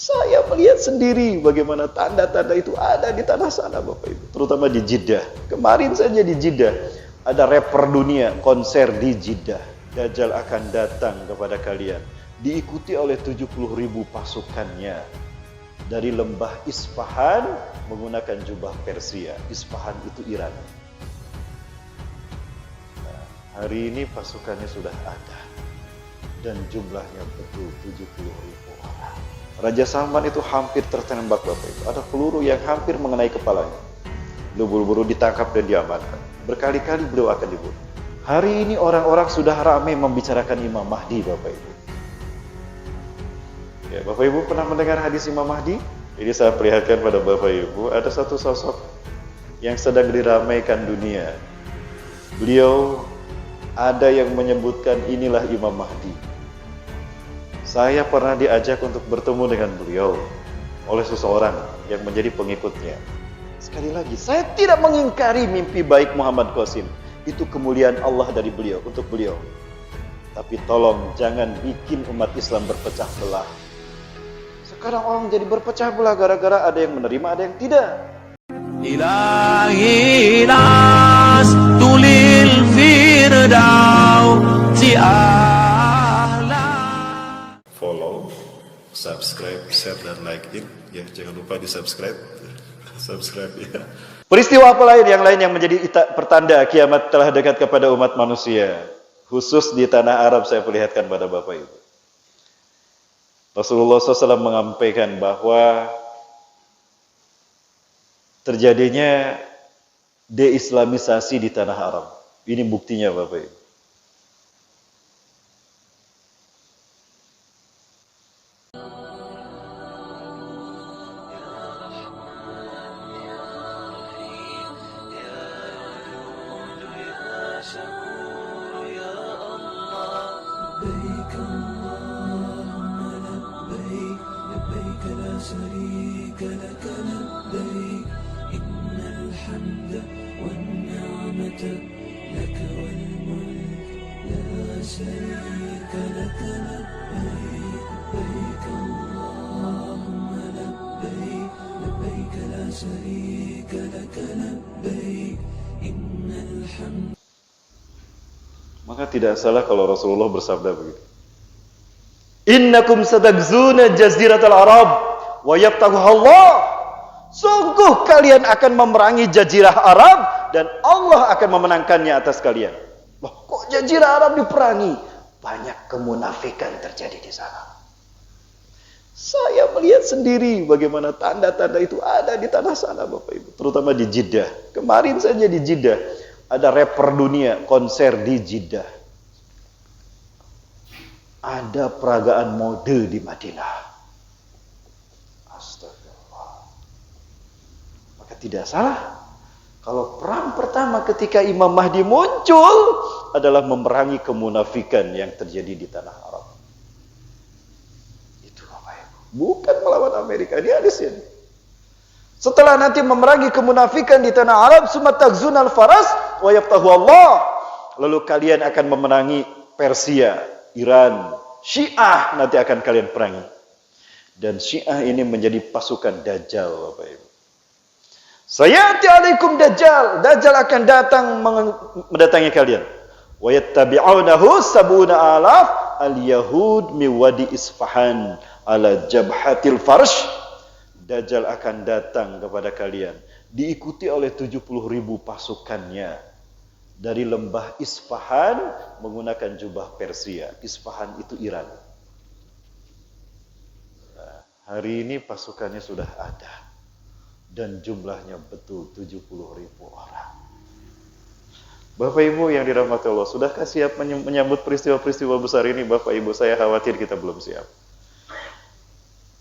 Saya melihat sendiri bagaimana tanda-tanda itu ada di tanah sana Bapak Ibu, terutama di Jeddah. Kemarin saja di Jeddah ada rapper dunia konser di Jeddah. Dajjal akan datang kepada kalian, diikuti oleh 70.000 pasukannya dari lembah Isfahan menggunakan jubah Persia. Isfahan itu Iran. Nah, hari ini pasukannya sudah ada dan jumlahnya betul 70.000 orang. Raja Salman itu hampir tertembak Bapak Ibu. Ada peluru yang hampir mengenai kepalanya. Beliau buru-buru ditangkap dan diamankan. Berkali-kali beliau akan dibunuh. Hari ini orang-orang sudah ramai membicarakan Imam Mahdi Bapak Ibu. Ya, Bapak Ibu pernah mendengar hadis Imam Mahdi? Ini saya perlihatkan pada Bapak Ibu. Ada satu sosok yang sedang diramaikan dunia. Beliau ada yang menyebutkan inilah Imam Mahdi. Saya pernah diajak untuk bertemu dengan beliau oleh seseorang yang menjadi pengikutnya. Sekali lagi, saya tidak mengingkari mimpi baik Muhammad Qasim. Itu kemuliaan Allah dari beliau, untuk beliau. Tapi tolong jangan bikin umat Islam berpecah belah. Sekarang orang jadi berpecah belah gara-gara ada yang menerima, ada yang tidak. Ilahi las tulil firdausi follow, subscribe, share dan like it ya, jangan lupa di subscribe ya. Peristiwa apa lain yang menjadi pertanda kiamat telah dekat kepada umat manusia, khusus di tanah Arab, saya perlihatkan pada Bapak Ibu. Rasulullah SAW menyampaikan bahwa terjadinya deislamisasi di tanah Arab. Ini buktinya Bapak Ibu. Maka tidak salah kalau Rasulullah bersabda begitu. Innakum satagzuna jaziratal Arab wa yaftahuha Allah. Sungguh kalian akan memerangi jazirah Arab dan Allah akan memenangkannya atas kalian. Loh, kok jazirah Arab diperangi? Banyak kemunafikan terjadi di sana. Saya melihat sendiri bagaimana tanda-tanda itu ada di tanah sana Bapak Ibu, terutama di Jeddah. Kemarin saja di Jeddah ada rapper dunia konser di Jeddah. Ada peragaan mode di Madinah. Astagfirullah. Maka tidak salah kalau perang pertama ketika Imam Mahdi muncul adalah memerangi kemunafikan yang terjadi di tanah Arab. Itu Bapak Ibu. Bukan melawan Amerika. Ini hadisnya. Setelah nanti memerangi kemunafikan di tanah Arab, summa tagzunal faras wa yaftahu Allah. Lalu kalian akan memenangi Persia, Iran, Syiah nanti akan kalian perangi. Dan Syiah ini menjadi pasukan Dajjal Bapak Ibu. Sayati alaikum Dajjal. Dajjal akan datang mendatangi kalian. Wa yattabi'unahu sab'una alaf al-yahud mi wadi Isfahan ala jabhatil farsh. Dajjal akan datang kepada kalian, diikuti oleh 70.000 pasukannya dari lembah Isfahan menggunakan jubah Persia. Isfahan itu Iran. Nah, hari ini pasukannya sudah ada dan jumlahnya betul 70.000 orang. Bapak Ibu yang dirahmati Allah, sudahkah siap menyambut peristiwa-peristiwa besar ini? Bapak Ibu, saya khawatir kita belum siap.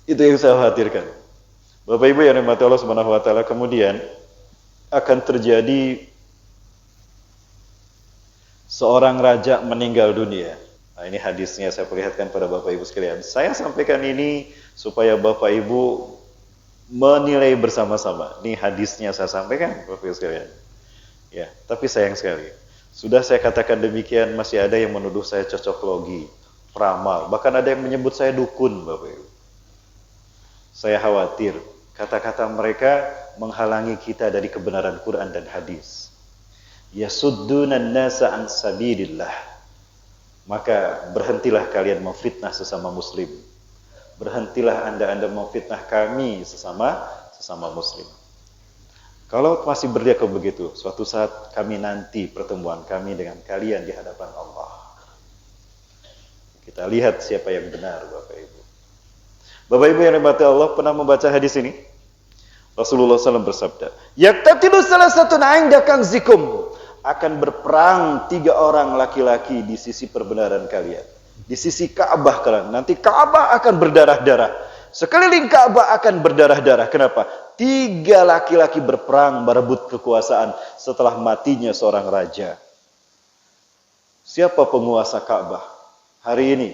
Itu yang saya khawatirkan. Bapak Ibu yang dirahmati Allah Subhanahu wa taala, kemudian akan terjadi seorang raja meninggal dunia. Nah, ini hadisnya saya perlihatkan pada Bapak Ibu sekalian. Saya sampaikan ini supaya Bapak Ibu menilai bersama-sama. Ini hadisnya saya sampaikan Bapak Ibu sekalian. Ya, tapi sayang sekali. Sudah saya katakan demikian, masih ada yang menuduh saya cocok logi, peramal, bahkan ada yang menyebut saya dukun Bapak Ibu. Saya khawatir kata-kata mereka menghalangi kita dari kebenaran Quran dan hadis. Yasuddunan nasa an sabilillah. Maka berhentilah kalian memfitnah sesama muslim. Berhentilah anda memfitnah kami sesama muslim. Kalau masih berlaku begitu, suatu saat kami nanti pertemuan kami dengan kalian di hadapan Allah. Kita lihat siapa yang benar, Bapak Ibu. Bapak Ibu yang dirahmati Allah, pernah membaca hadis ini? Rasulullah SAW bersabda, "Yaktatilu salasatun 'inda kanzikum." Akan berperang 3 orang laki-laki di sisi perbenaran kalian. Di sisi Ka'bah kalian. Nanti Ka'bah akan berdarah-darah. Sekeliling Ka'bah akan berdarah-darah. Kenapa? 3 laki-laki berperang berebut kekuasaan setelah matinya seorang raja. Siapa penguasa Ka'bah hari ini?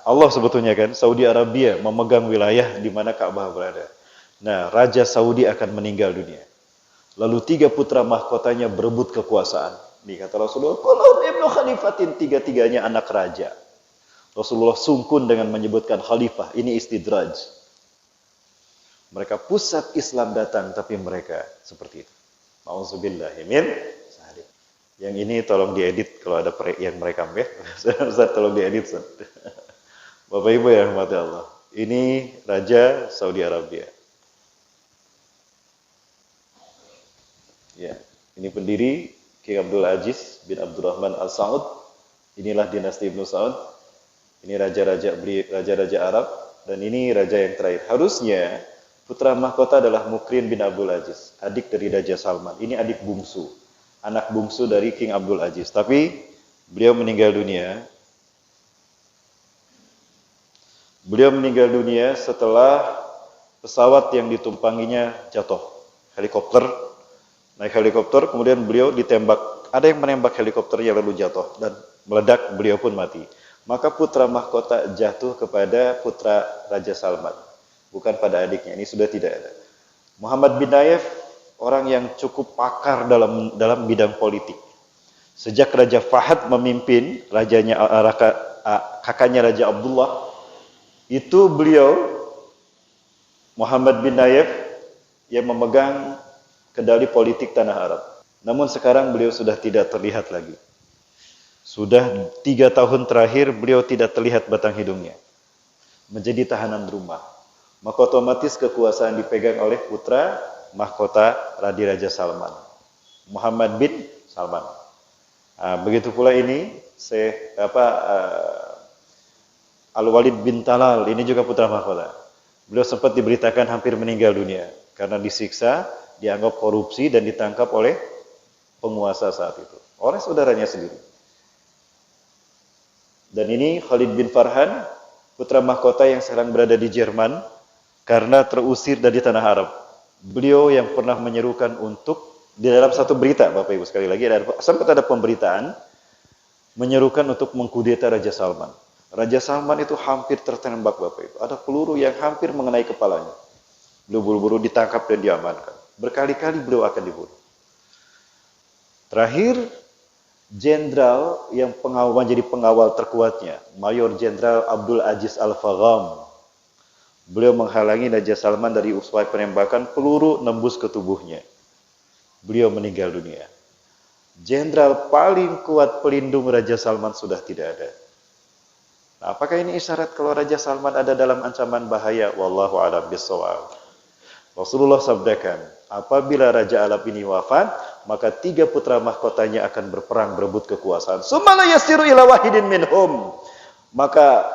Allah sebetulnya kan, Saudi Arabia memegang wilayah di mana Ka'bah berada. Nah, Raja Saudi akan meninggal dunia. Lalu 3 putra mahkotanya berebut kekuasaan. Nih kata Rasulullah, "Kulluhum ibnu khalifatin." 3-3-nya anak raja. Rasulullah sungkun dengan menyebutkan khalifah. Ini istidraj. Mereka pusat Islam datang, tapi mereka seperti itu. Ma'udzubillahi min dzalik. Yang ini tolong diedit kalau ada yang merekam ya. Ustaz tolong diedit. Bapak Ibu yang dirahmati Allah. Ini Raja Saudi Arabia. Ya, ini pendiri King Abdul Aziz bin Abdurrahman Al Saud. Inilah dinasti Ibnu Saud. Ini raja-raja Arab dan ini raja yang terakhir. Harusnya putra mahkota adalah Mukrin bin Abdul Aziz, adik dari Raja Salman. Ini adik bungsu, anak bungsu dari King Abdul Aziz. Tapi beliau meninggal dunia. Beliau meninggal dunia setelah pesawat yang ditumpanginya jatuh, helikopter. Naik helikopter, kemudian beliau ditembak. Ada yang menembak helikopternya lalu jatuh dan meledak, beliau pun mati. Maka putra mahkota jatuh kepada putra Raja Salman, bukan pada adiknya. Ini sudah tidak ada. Muhammad bin Nayef orang yang cukup pakar dalam bidang politik. Sejak Raja Fahad memimpin, kakaknya Raja Abdullah, itu beliau Muhammad bin Nayef yang memegang kendali politik tanah Arab. Namun sekarang beliau sudah tidak terlihat lagi. Sudah 3 tahun terakhir beliau tidak terlihat batang hidungnya. Menjadi tahanan rumah. Maka otomatis kekuasaan dipegang oleh putra mahkota Raja Salman, Muhammad bin Salman. Begitu pula ini Al-Walid bin Talal, ini juga putra mahkota. Beliau sempat diberitakan hampir meninggal dunia karena disiksa, dianggap korupsi dan ditangkap oleh penguasa saat itu, oleh saudaranya sendiri. Dan ini Khalid bin Farhan, putra mahkota yang sekarang berada di Jerman karena terusir dari tanah Arab. Beliau yang pernah menyerukan untuk, di dalam satu berita, Bapak Ibu sekali lagi, sempat ada pemberitaan menyerukan untuk mengkudeta Raja Salman. Raja Salman itu hampir tertembak, Bapak Ibu. Ada peluru yang hampir mengenai kepalanya. Beliau buru-buru ditangkap dan diamankan. Berkali-kali beliau akan dibunuh. Terakhir, jenderal yang menjadi pengawal terkuatnya, Mayor Jenderal Abdul Aziz Al-Fagham. Beliau menghalangi Raja Salman dari upaya penembakan, peluru nembus ke tubuhnya. Beliau meninggal dunia. Jenderal paling kuat pelindung Raja Salman sudah tidak ada. Nah, apakah ini isyarat kalau Raja Salman ada dalam ancaman bahaya? Wallahu a'lam bishawab. Rasulullah sabdakan, apabila Raja Arab ini wafat, maka 3 putra mahkotanya akan berperang berebut kekuasaan. Summa la yasiru ila wahidin minhum. Maka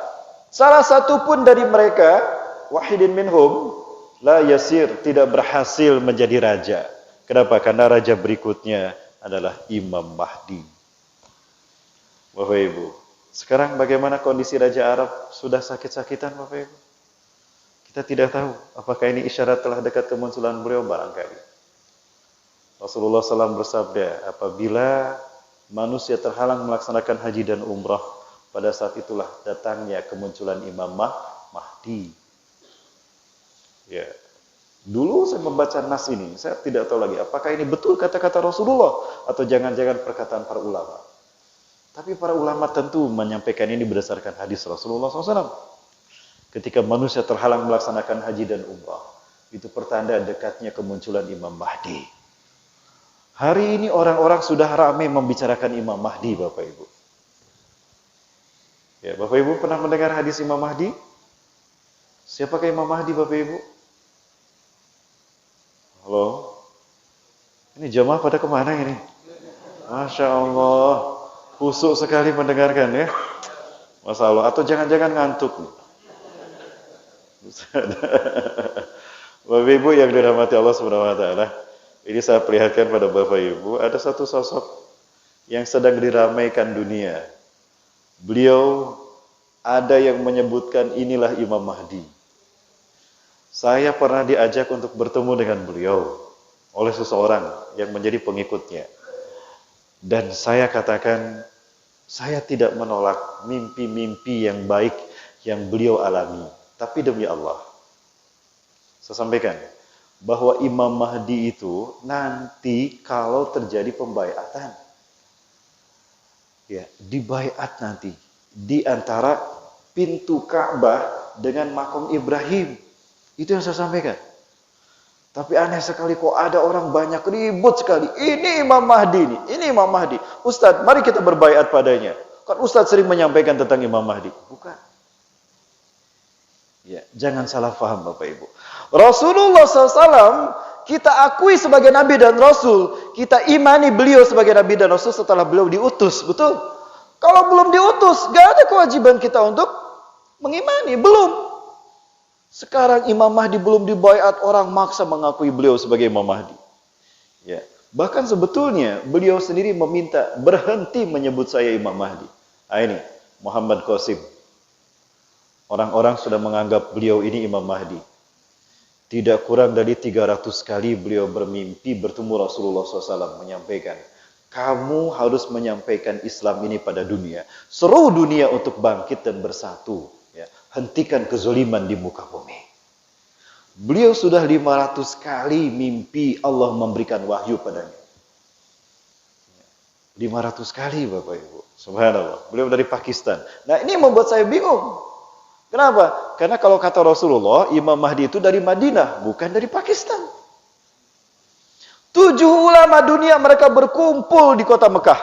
salah satu pun dari mereka, wahidin minhum, la yasir, tidak berhasil menjadi raja. Kenapa? Karena raja berikutnya adalah Imam Mahdi. Bapak Ibu, sekarang bagaimana kondisi Raja Arab? Sudah sakit-sakitan Bapak Ibu? Kita tidak tahu apakah ini isyarat telah dekat kemunculan beliau, barangkali. Rasulullah SAW bersabda, apabila manusia terhalang melaksanakan haji dan umrah, pada saat itulah datangnya kemunculan Imam Mahdi. Ya. Dulu saya membaca nas ini, saya tidak tahu lagi apakah ini betul kata-kata Rasulullah atau jangan-jangan perkataan para ulama. Tapi para ulama tentu menyampaikan ini berdasarkan hadis Rasulullah SAW. ketika manusia terhalang melaksanakan haji dan umrah. Itu pertanda dekatnya kemunculan Imam Mahdi. Hari ini orang-orang sudah ramai membicarakan Imam Mahdi, Bapak Ibu. Ya, Bapak Ibu pernah mendengar hadis Imam Mahdi? Siapakah Imam Mahdi, Bapak Ibu? Halo? Ini jamaah pada kemana ini? Masya Allah, khusuk sekali mendengarkan ya. Masya Allah, atau jangan-jangan ngantuk nih. Bapak Ibu yang dirahmati Allah Subhanahu wa taala, ini saya perlihatkan pada Bapak Ibu, ada satu sosok yang sedang diramaikan dunia. Beliau ada yang menyebutkan inilah Imam Mahdi. Saya pernah diajak untuk bertemu dengan beliau oleh seseorang yang menjadi pengikutnya. Dan saya katakan, saya tidak menolak mimpi-mimpi yang baik yang beliau alami. Tapi demi Allah, saya sampaikan bahwa Imam Mahdi itu nanti kalau terjadi pembaiatan, ya, dibaiat nanti di antara pintu Ka'bah dengan makam Ibrahim. Itu yang saya sampaikan. Tapi aneh sekali kok ada orang banyak ribut sekali. Ini Imam Mahdi ini Imam Mahdi. Ustaz, mari kita berbaiat padanya. Kan Ustaz sering menyampaikan tentang Imam Mahdi. Bukan. Ya, jangan salah paham Bapak Ibu. Rasulullah SAW kita akui sebagai Nabi dan Rasul. Kita imani beliau sebagai Nabi dan Rasul setelah beliau diutus. Betul? Kalau belum diutus, gak ada kewajiban kita untuk mengimani. Belum. Sekarang Imam Mahdi belum dibaiat, orang maksa mengakui beliau sebagai Imam Mahdi. Ya. Bahkan sebetulnya beliau sendiri meminta berhenti menyebut saya Imam Mahdi. Nah ini, Muhammad Qasim. Orang-orang sudah menganggap beliau ini Imam Mahdi. Tidak kurang dari 300 kali beliau bermimpi bertemu Rasulullah SAW menyampaikan, kamu harus menyampaikan Islam ini pada dunia. Seluruh dunia untuk bangkit dan bersatu. Ya, hentikan kezoliman di muka bumi. Beliau sudah 500 kali mimpi Allah memberikan wahyu padanya. 500 kali Bapak Ibu. Subhanallah. Beliau dari Pakistan. Nah ini membuat saya bingung. Kenapa? Karena kalau kata Rasulullah, Imam Mahdi itu dari Madinah, bukan dari Pakistan. 7 ulama dunia mereka berkumpul di kota Mekah.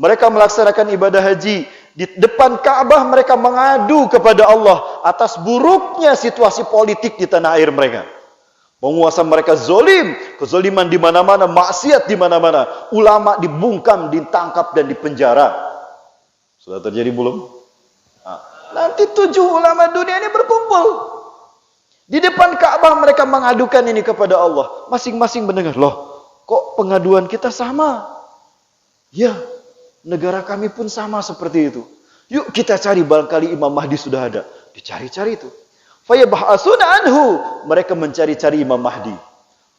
Mereka melaksanakan ibadah haji. Di depan Ka'bah mereka mengadu kepada Allah atas buruknya situasi politik di tanah air mereka. Penguasa mereka zolim, kezoliman di mana-mana, maksiat di mana-mana. Ulama dibungkam, ditangkap dan dipenjara. Sudah terjadi belum? Nah, nanti 7 ulama dunia ini berkumpul. Di depan Ka'bah mereka mengadukan ini kepada Allah. Masing-masing mendengar, loh, kok pengaduan kita sama? Ya. Negara kami pun sama seperti itu. Yuk kita cari, barangkali Imam Mahdi sudah ada. Dicari-cari itu. Fayabahasuna anhu. Mereka mencari-cari Imam Mahdi.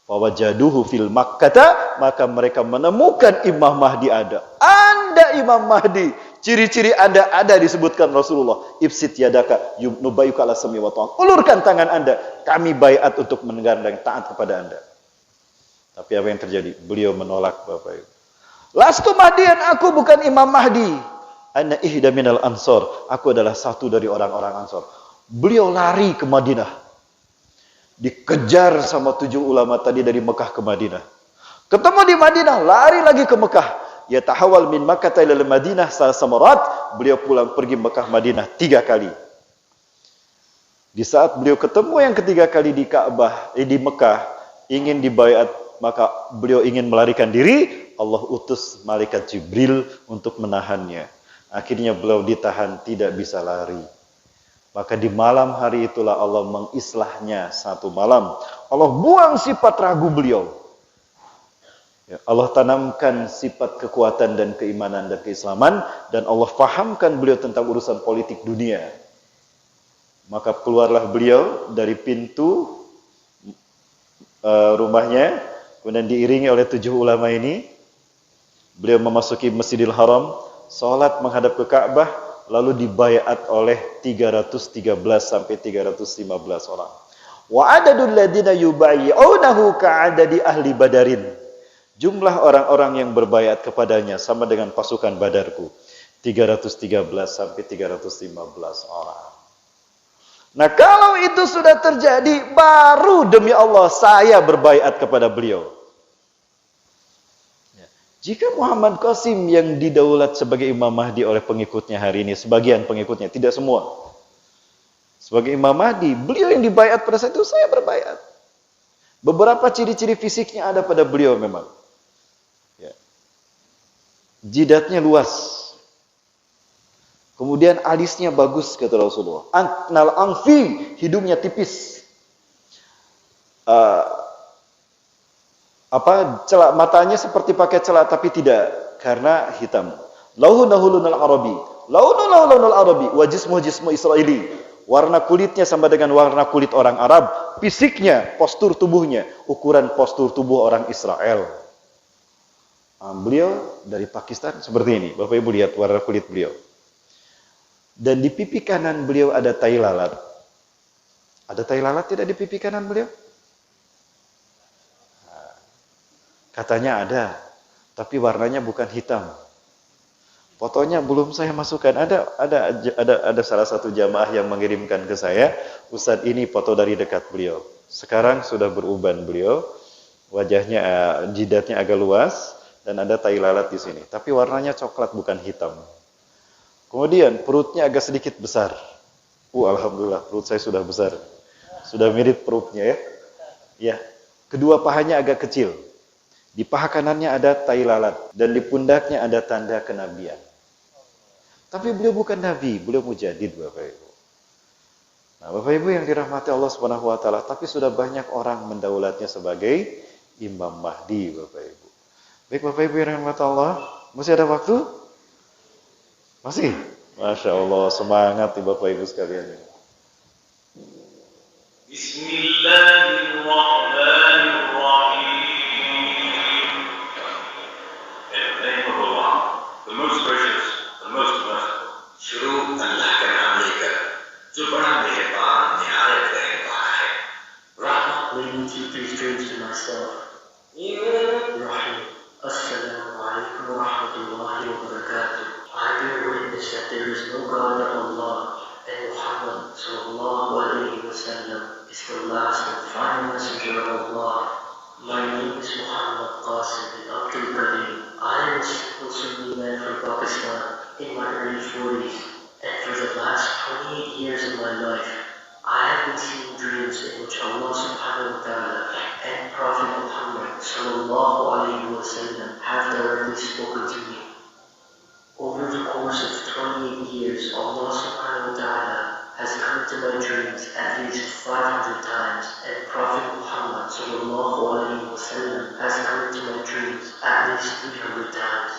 Fawajaduhu fil Makkah. Maka mereka menemukan Imam Mahdi ada. Anda Imam Mahdi. Ciri-ciri Anda ada disebutkan Rasulullah. Ibsit yadaka nubayuka ala sami wa ta'at. Ulurkan tangan Anda. Kami baiat untuk mendengar dan taat kepada Anda. Tapi apa yang terjadi? Beliau menolak Bapak Ibu. Lastu Mahdian, aku bukan Imam Mahdi. Ana ihda minal ansor. Aku adalah satu dari orang-orang Ansor. Beliau lari ke Madinah. Dikejar sama 7 ulama tadi dari Mekah ke Madinah. Ketemu di Madinah, lari lagi ke Mekah. Ya tahawal min Makkah ila Madinah samarat. Beliau pulang pergi Mekah Madinah 3 kali. Di saat beliau ketemu yang ketiga kali di Ka'bah, di Mekah, ingin dibaiat, maka beliau ingin melarikan diri. Allah utus malaikat Jibril untuk menahannya. Akhirnya beliau ditahan, tidak bisa lari. Maka di malam hari itulah Allah mengislahnya satu malam. Allah buang sifat ragu beliau. Ya, Allah tanamkan sifat kekuatan dan keimanan dan keislaman. Dan Allah fahamkan beliau tentang urusan politik dunia. Maka keluarlah beliau dari pintu rumahnya. Kemudian diiringi oleh 7 ulama ini. Beliau memasuki Masjidil Haram, salat menghadap ke Ka'bah, lalu dibaiat oleh 313 sampai 315 orang. Wa adadul ladina yubayyi'unahu ka'adadi ahli Badarin. Jumlah orang-orang yang berbaiat kepadanya sama dengan pasukan Badarku. 313 sampai 315 orang. Nah, kalau itu sudah terjadi, baru demi Allah saya berbaiat kepada beliau. Jika Muhammad Qasim yang didaulat sebagai Imam Mahdi oleh pengikutnya hari ini, sebagian pengikutnya, tidak semua. Sebagai Imam Mahdi, beliau yang dibaiat pada saat itu, saya berbaiat. Beberapa ciri-ciri fisiknya ada pada beliau memang. Ya. Jidatnya luas. Kemudian alisnya bagus, kata Rasulullah. Antnal angfi, hidungnya tipis. Matanya seperti pakai celak tapi tidak, karena hitam. Launul arabi, launul arabi, wa jismu Israili. Warna kulitnya sama dengan warna kulit orang Arab. Fisiknya, postur tubuhnya, ukuran postur tubuh orang Israel. Beliau dari Pakistan seperti ini. Bapak Ibu lihat warna kulit beliau. Dan di pipi kanan beliau ada tai lalat. Ada tai lalat tidak di pipi kanan beliau? Katanya ada, tapi warnanya bukan hitam. Fotonya belum saya masukkan. Ada salah satu jamaah yang mengirimkan ke saya, Ustadz ini foto dari dekat beliau. Sekarang sudah beruban beliau, wajahnya, jidatnya agak luas dan ada tai lalat di sini. Tapi warnanya coklat bukan hitam. Kemudian perutnya agak sedikit besar. Alhamdulillah, perut saya sudah besar. Sudah mirip perutnya ya. Ya. Kedua pahanya agak kecil. Di paha kanannya ada tai lalat dan di pundaknya ada tanda kenabian. Tapi beliau bukan nabi, beliau mujadid, Bapak Ibu. Nah, Bapak Ibu yang dirahmati Allah Subhanahu wa taala, tapi sudah banyak orang mendaulatnya sebagai Imam Mahdi, Bapak Ibu. Baik Bapak Ibu yang dirahmati Allah, masih ada waktu? Masih? Masya Allah, semangat nih Bapak Ibu sekalian. Bismillahirrahmanirrahim. In the name of Allah, the most gracious, the most merciful. शुरू अल्लाह का नाम लेकर जो बड़ा मेहरबान निहायत रहने वाला है. Rahmat, leading to these dreams to myself. Rahim. Assalamu alaikum wa rahmatullahi wa barakatuh. I bear witness that there is no God but Allah, and Muhammad sallallahu alaihi wasallam is the last and final messenger of Allah. My name is Muhammad Qasim bin Abdul Qadir. I am a simple Sunni man from Pakistan in my early 40s, and for the last 28 years of my life, I have been seeing dreams in which Allah subhanahu wa ta'ala and Prophet Muhammad sallallahu alaihi wasallam have directly spoken to me. Over the course of 28 years, Allah subhanahu wa ta'ala has come to my dreams at least 500 times, and Prophet Muhammad sallallahu alaihi wasallam has come to my dreams at least 300 times.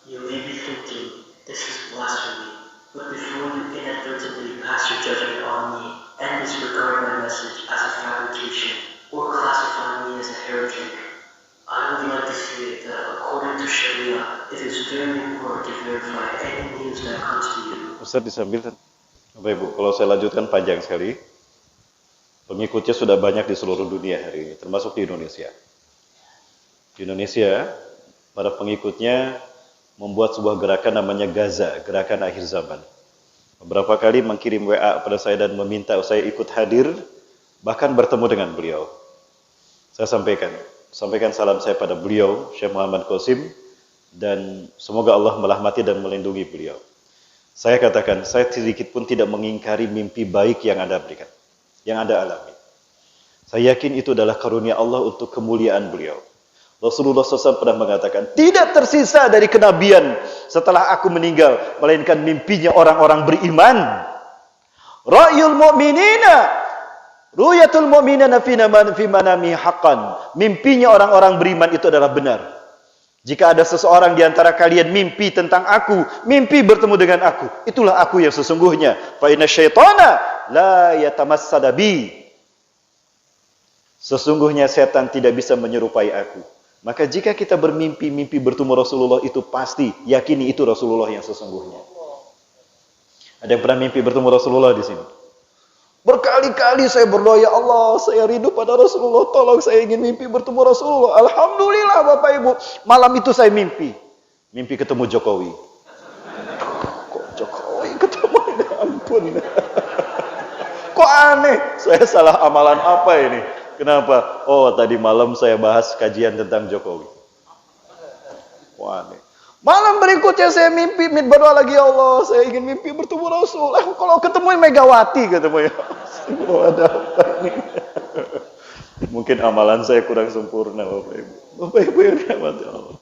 You may be thinking, this is blasphemy, but before you inadvertently pass your judgment on me and disregard my message as a fabrication or classify me as a heretic, I would like to say that according to Sharia, it is very important to verify any news that comes to you. Ustaz disambilkan. Bapak Ibu, kalau saya lanjutkan panjang sekali. Pengikutnya sudah banyak di seluruh dunia hari ini, termasuk di Indonesia. Di Indonesia, para pengikutnya membuat sebuah gerakan namanya Gaza, gerakan akhir zaman. Beberapa kali mengirim WA pada saya dan meminta saya ikut hadir, bahkan bertemu dengan beliau. Saya sampaikan salam saya pada beliau, Syekh Muhammad Qasim, dan semoga Allah merahmati dan melindungi beliau. Saya katakan, saya sedikit pun tidak mengingkari mimpi baik yang Anda berikan, yang Anda alami. Saya yakin itu adalah karunia Allah untuk kemuliaan beliau. Rasulullah SAW pernah mengatakan, tidak tersisa dari kenabian setelah aku meninggal, melainkan mimpinya orang-orang beriman. Ra'yul mu'minina, ru'yatul mu'minina fi manami haqqan. Mimpinya orang-orang beriman itu adalah benar. Jika ada seseorang di antara kalian mimpi tentang aku, mimpi bertemu dengan aku, itulah aku yang sesungguhnya. Fa inna syaitana la yatamassada bi. Sesungguhnya setan tidak bisa menyerupai aku. Maka jika kita bermimpi bertemu Rasulullah, itu pasti yakini itu Rasulullah yang sesungguhnya. Ada yang pernah mimpi bertemu Rasulullah di sini? Berkali-kali saya berdoa, ya Allah, saya rindu pada Rasulullah, tolong saya ingin mimpi bertemu Rasulullah. Alhamdulillah Bapak Ibu, malam itu saya mimpi ketemu Jokowi. Kok Jokowi ketemu? Ya ampun. Kok aneh? Saya salah amalan apa ini? Kenapa? Oh, tadi malam saya bahas kajian tentang Jokowi. Wah, aneh. Malam berikutnya saya mimpi berdoa lagi, ya Allah, saya ingin mimpi bertemu Rasul. Kalau ketemu Megawati ketemu ya. Ada apa ini? Mungkin amalan saya kurang sempurna, Bapak Ibu. Bapak Ibu yang dirahmati Allah.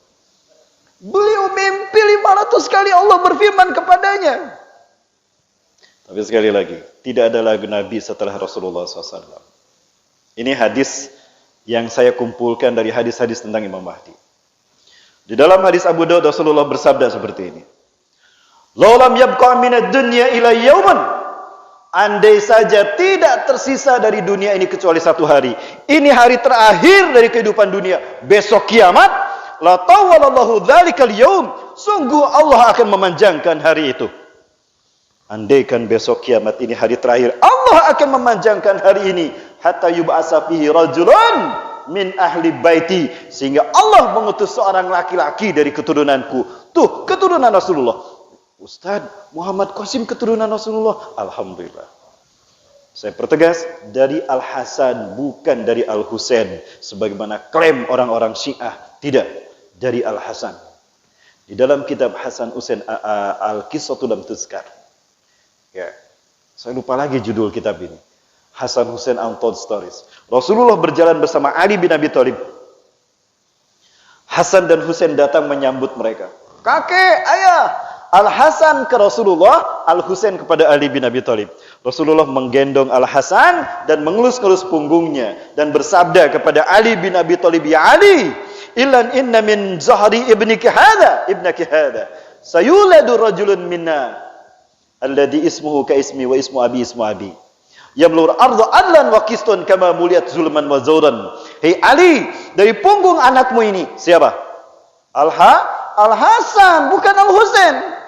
Beliau mimpi 500 kali Allah berfirman kepadanya. Tapi sekali lagi, tidak ada lagi Nabi setelah Rasulullah SAW. Ini hadis yang saya kumpulkan dari hadis-hadis tentang Imam Mahdi. Di dalam hadis Abu Daud, Rasulullah bersabda seperti ini. Laulam yabqa minad dunya ila yauman. Andai saja tidak tersisa dari dunia ini kecuali satu hari. Ini hari terakhir dari kehidupan dunia. Besok kiamat. La tawwalallahu dzalikal yaum. Sungguh Allah akan memanjangkan hari itu. Andaikan besok kiamat ini hari terakhir, Allah akan memanjangkan hari ini. Hatta yub'asa fihi rajulun min ahli baiti, sehingga Allah mengutus seorang laki-laki dari keturunanku. Tuh, keturunan Rasulullah. Ustaz, Muhammad Qasim keturunan Rasulullah. Alhamdulillah. Saya pertegas, dari Al-Hasan, bukan dari Al-Husain sebagaimana klaim orang-orang Syiah. Tidak, dari Al-Hasan. Di dalam kitab Hasan Husain Al-Qissatu lam tuzkar. Ya. Saya lupa lagi judul kitab ini. Hasan Husain Untold Stories. Rasulullah berjalan bersama Ali bin Abi Thalib. Hasan dan Husain datang menyambut mereka. Kakek, ayah. Al-Hasan ke Rasulullah, Al-Husain kepada Ali bin Abi Thalib. Rasulullah menggendong Al-Hasan dan mengelus-ngelus punggungnya dan bersabda kepada Ali bin Abi Thalib, "Ya Ali, ilan inna min zahri ibniki hadha, sayuladu rajulun minna alladhi ismuhu ka ismi wa ismu abi. Yamlur ardu adlan wa qistun kama muliyat zulman wa zawran." Hei Ali, dari punggung anakmu ini siapa? Al-Hasan, bukan Al-Husain.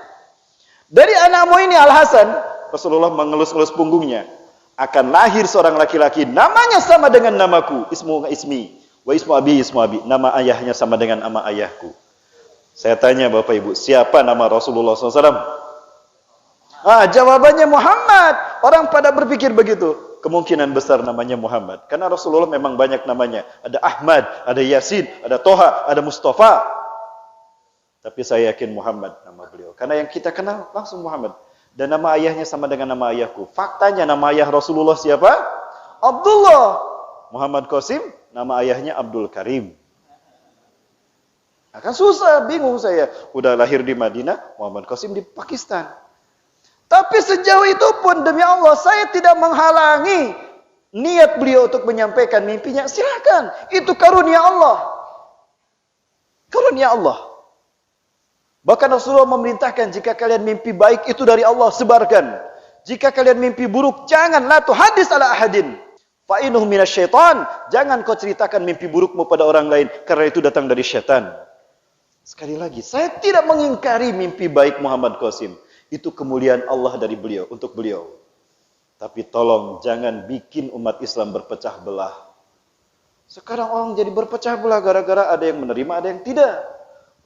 Dari anakmu ini Al-Hasan, Rasulullah mengelus-elus punggungnya, akan lahir seorang laki-laki namanya sama dengan namaku, ismu ismi wa ismu abi, nama ayahnya sama dengan nama ayahku. Saya tanya Bapak Ibu, siapa nama Rasulullah SAW? Jawabannya Muhammad. Orang pada berpikir begitu. Kemungkinan besar namanya Muhammad. Karena Rasulullah memang banyak namanya. Ada Ahmad, ada Yasin, ada Toha, ada Mustafa. Tapi saya yakin Muhammad nama beliau. Karena yang kita kenal langsung Muhammad. Dan nama ayahnya sama dengan nama ayahku. Faktanya nama ayah Rasulullah siapa? Abdullah. Muhammad Qasim, nama ayahnya Abdul Karim. Akan susah, bingung saya. Udah lahir di Madinah, Muhammad Qasim di Pakistan. Tapi sejauh itu pun demi Allah saya tidak menghalangi niat beliau untuk menyampaikan mimpinya. Silakan, itu karunia Allah. Karunia Allah. Bahkan Rasulullah memerintahkan, jika kalian mimpi baik itu dari Allah, sebarkan. Jika kalian mimpi buruk, jangan la tuhadis ala ahadin. Fa innahu minasyaitan. Jangan kau ceritakan mimpi burukmu pada orang lain, karena itu datang dari syaitan. Sekali lagi, saya tidak mengingkari mimpi baik Muhammad Qasim. Itu kemuliaan Allah dari beliau, untuk beliau. Tapi tolong jangan bikin umat Islam berpecah belah. Sekarang orang jadi berpecah belah gara-gara ada yang menerima, ada yang tidak.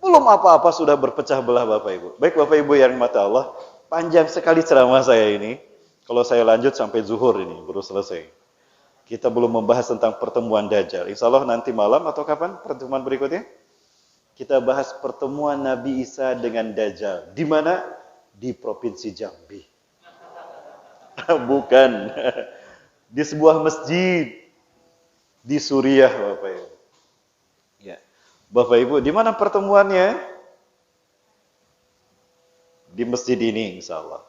Belum apa-apa sudah berpecah belah Bapak Ibu. Baik Bapak Ibu yang mata Allah, panjang sekali ceramah saya ini. Kalau saya lanjut sampai zuhur ini, baru selesai. Kita belum membahas tentang pertemuan Dajjal. Insya Allah nanti malam atau kapan pertemuan berikutnya? Kita bahas pertemuan Nabi Isa dengan Dajjal. Di mana? Di Provinsi Jambi. Bukan. Di sebuah masjid. Di Suriah Bapak Ibu. Ya. Bapak Ibu, di mana pertemuannya? Di masjid ini insya Allah.